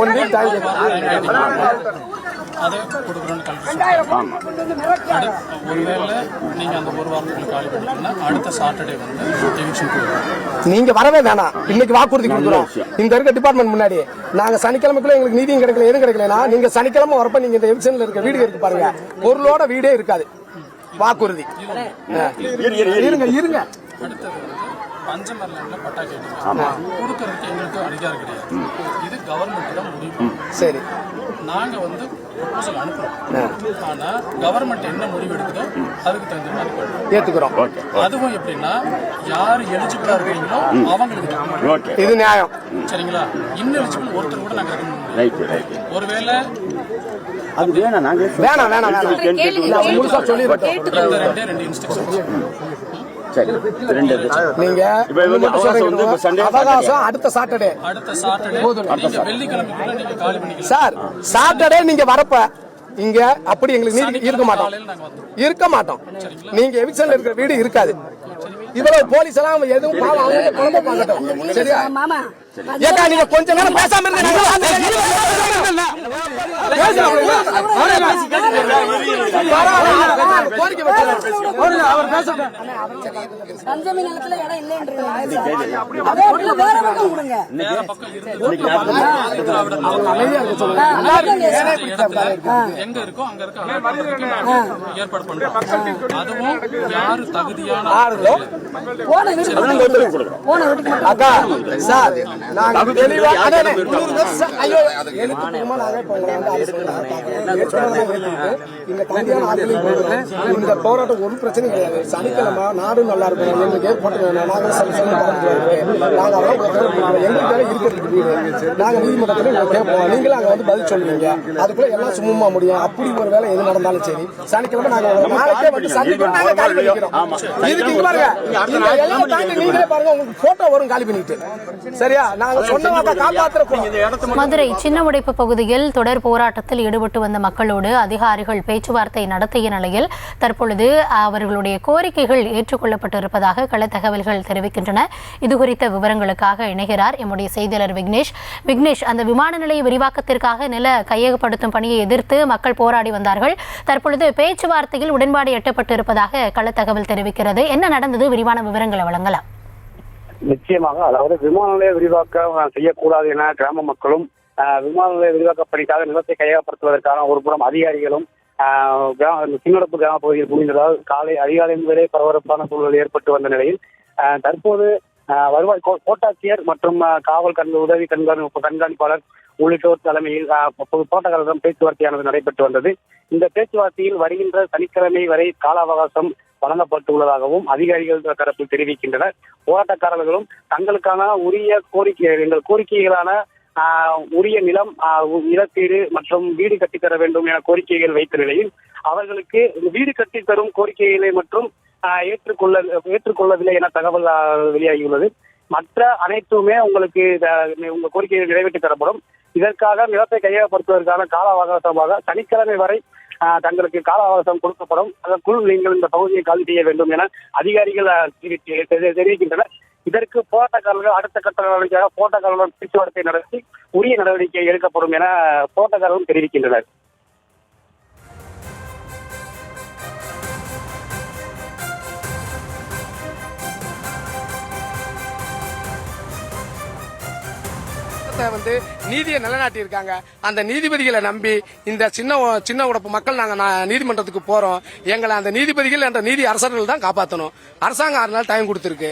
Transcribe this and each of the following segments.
1 week time அதை கொடுக்குறோன்னு ஒருவேளை நீங்க அந்த ஒரு வாரத்துக்குள்ள காலி பண்ணிட்டீங்கன்னா அடுத்த சாட்டர்டே வந்து எவிக்ஷன் கொடுக்குறோம். நீங்க வரவே வேணாம், இன்னைக்கு வாக்குறுதி கொடுக்குறோம். இந்த இருக்க டிபார்ட்மெண்ட் முன்னாடி நாங்க சனிக்கிழமைக்குள்ள எங்களுக்கு நீதியும் கிடைக்கல எதுவும் கிடைக்கலன்னா நீங்க சனிக்கிழமை வரப்ப நீங்க இந்த எவிக்ஷன்ல இருக்க வீடு இருக்கு பாருங்க, பொருளோட வீடே இருக்காது. வாக்குறுதி இருங்க. அடுத்தது பஞ்சமர்ல பட்டா கேட்டு கொடுக்கறதுக்கு எங்களுக்கு அதிகாரம் கிடையாது. இது கவர்மெண்ட் தான் முடிவு. சரி, நாங்க வந்து ப்ரொபோசல் அனுப்புறோம். ஆனா கவர்மெண்ட் என்ன முடிவு எடுக்குதோ அதுக்கு தகுந்த மாதிரி ஏத்துக்கிறோம். அதுவும் எப்படின்னா யாரு எலிஜிபிளா இருக்கீங்களோ அவங்களுக்கு இது நியாயம். சரிங்களா? இன்எலிஜிபிள் ஒருத்தர் கூட நாங்க ரெக்கமெண்ட் ஒருவேளை அது வேணாம் முழுசா சொல்லிருக்கோம். ரெண்டு இன்ஸ்ட்ரக்ஷன் நீங்க அவகாசம் அடுத்த சாட்டர்டே வெள்ளிக்கிழமைக்குள்ள நீங்க காலி பண்ணிக்கலாம் சார். சாட்டர்டே நீங்க வரப்ப இங்க அப்படி எங்களுக்கு நீதி இருக்க மாட்டோம். நீங்க எவிக்ஷன்ல இருக்கிற வீடு இருக்காது. இவ்வளவு போலீஸ் எல்லாம் எதுவும் குழம்ப பார்க்கட்டும். சரியா? ஏக்கா நீங்க கொஞ்ச நேரம் பேசாம பஞ்சமி நிலத்துல இடம் இல்லைன்றீங்க. எங்க இருக்கோ அங்க இருக்க ஏற்பாடு பண்றோம். அதுவும் யாரு தகுதியான அக்கா சார் நாங்க தெளிவா இந்த போராட்டம் ஒரு பிரச்சனை கிடையாது. சனிக்கிழமை நாடு நல்லா இருக்கும், எங்களுக்கு ஏற்பட்டு நாங்க நீதிமன்றத்துல கேட்போம். நீங்களும் அங்க வந்து பதில் சொல்லுவீங்க. அதுக்குள்ள எல்லாம் சும்மா முடியும். அப்படி ஒரு வேலை எது நடந்தாலும் சரி சனிக்கிழமை நாங்க நாளைக்கே வந்து சந்திக்கிறோம். நாங்க காலி பண்ணிக்கிறோம். இதுக்கு இங்க பாருங்க, எல்லாம் தாண்டி நீங்களே பாருங்க, உங்களுக்கு போட்டோ வரும் காலி பண்ணிட்டு. சரியா? நாங்க சொன்ன வார்த்தை காப்பாத்துறோம். மதுரை சின்ன உடைப்பு பகுதியில் தொடர் போராட்டத்தில் ஈடுபட்டு வந்த மக்களோடு அதிகாரிகள் பேச்சுவார்த்தை நடத்திய நிலையில் தற்பொழுது அவர்களுடைய கோரிக்கைகள் ஏற்றுக்கொள்ளப்பட்டிருப்பதாக கள தகவல்கள் தெரிவிக்கின்றன. இதுகுறித்த விவரங்களுக்காக இணைகிறார் எம்முடைய செய்தியாளர் விக்னேஷ். அந்த விமான நிலைய விரிவாக்கத்திற்காக நில கையகப்படுத்தும் பணியை எதிர்த்து மக்கள் போராடி வந்தார்கள். தற்பொழுது பேச்சுவார்த்தையில் உடன்பாடு எட்டப்பட்டிருப்பதாக கள தகவல் தெரிவிக்கிறது. என்ன நடந்தது? விரிவான விவரங்களை வழங்கலாம். நிச்சயமாக, அதாவது விமான நிலைய விரிவாக்கம் செய்யக்கூடாது என கிராம மக்களும் விமான நிலைய விரிவாக்க பணிக்காக நிலத்தை கையகப்படுத்துவதற்கான ஒரு புறம் அதிகாரிகளும் சின்னடப்பு கிராம பகுதியில் குவிந்ததால் அதிகாலை முதலே பரபரப்பான சூழல் ஏற்பட்டு வந்த நிலையில் தற்போது வருவாய் கோட்டாட்சியர் மற்றும் காவல் உதவி கண்காணிப்பாளர் உள்ளிட்டோர் தலைமையில் தோட்டக்காரர்களிடம் பேச்சுவார்த்தையானது நடைபெற்று வந்தது. இந்த பேச்சுவார்த்தையில் வருகின்ற சனிக்கிழமை வரை கால அவகாசம் வழங்கப்பட்டுள்ளதாகவும் அதிகாரிகள் தரப்பில் தெரிவிக்கின்றனர். போராட்டக்காரர்களும் தங்களுக்கான உரிய எங்கள் கோரிக்கைகளான உரிய நிலம், இழப்பீடு மற்றும் வீடு கட்டித்தர வேண்டும் என கோரிக்கைகள் வைத்த நிலையில் அவர்களுக்கு வீடு கட்டித்தரும் கோரிக்கைகளை மற்றும் ஏற்றுக்கொள்ளவில்லை என தகவல் வெளியாகியுள்ளது. மற்ற அனைத்துமே உங்களுக்கு உங்க கோரிக்கைகள் நிறைவேற்றி தரப்படும். இதற்காக நிலத்தை கையகப்படுத்துவதற்கான கால அவகாசமாக சனிக்கிழமை வரை தங்களுக்கு கால அவகாசம் கொடுக்கப்படும். அதற்குள் நீங்கள் இந்த பகுதியை காலி செய்ய வேண்டும் என அதிகாரிகள் தெரிவிக்கின்றனர். இதற்கு போராட்டக்காரர்கள் அடுத்த கட்ட நடவடிக்கையாக போராட்டக்காரர்களுடன் பேச்சுவார்த்தை நடத்தி உரிய நடவடிக்கை எடுக்கப்படும் என போராட்டக்காரர்களும் தெரிவிக்கின்றனர். வந்து நீதியை நிலைநாட்டி இருக்காங்க. அந்த நீதிபதிகளை நம்பி இந்த சின்ன உடப்பு மக்கள் நாங்க நீதிமன்றத்துக்கு போறோம். எங்களை அந்த நீதிபதிகள் என்ற நீதி அரசர்கள் தான் காப்பாற்றணும். அரசாங்கம் 6 நாள் டைம் கொடுத்திருக்கு.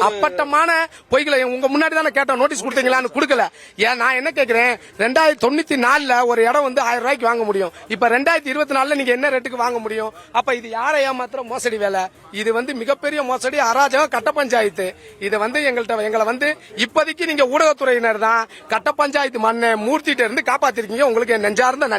அப்பட்டமான பொய்களை உங்க முன்னாடி தானே கேட்டோம். நோட்டீஸ் கொடுத்தீங்களான்னு கொடுக்கல. ஏன் நான் என்ன கேட்கிறேன், 2094 ஒரு இடம் வந்து 1000 ரூபாய்க்கு வாங்க முடியும். இப்ப 2024 நீங்க என்ன ரேட்டுக்கு வாங்க முடியும்? அப்ப இது யாரை ஏமாத்திர மோசடி வேலை? இது வந்து மிகப்பெரிய மோசடி, அராஜகம், கட்ட பஞ்சாயத்து. இது வந்து எங்களை வந்து இப்போதைக்கு நீங்க ஊடகத்துறையினர் தான் கட்ட பஞ்சாயத்து மண்ணை மூர்த்திட்ட இருந்து காப்பாத்திருக்கீங்க. உங்களுக்கு நெஞ்சார்ந்த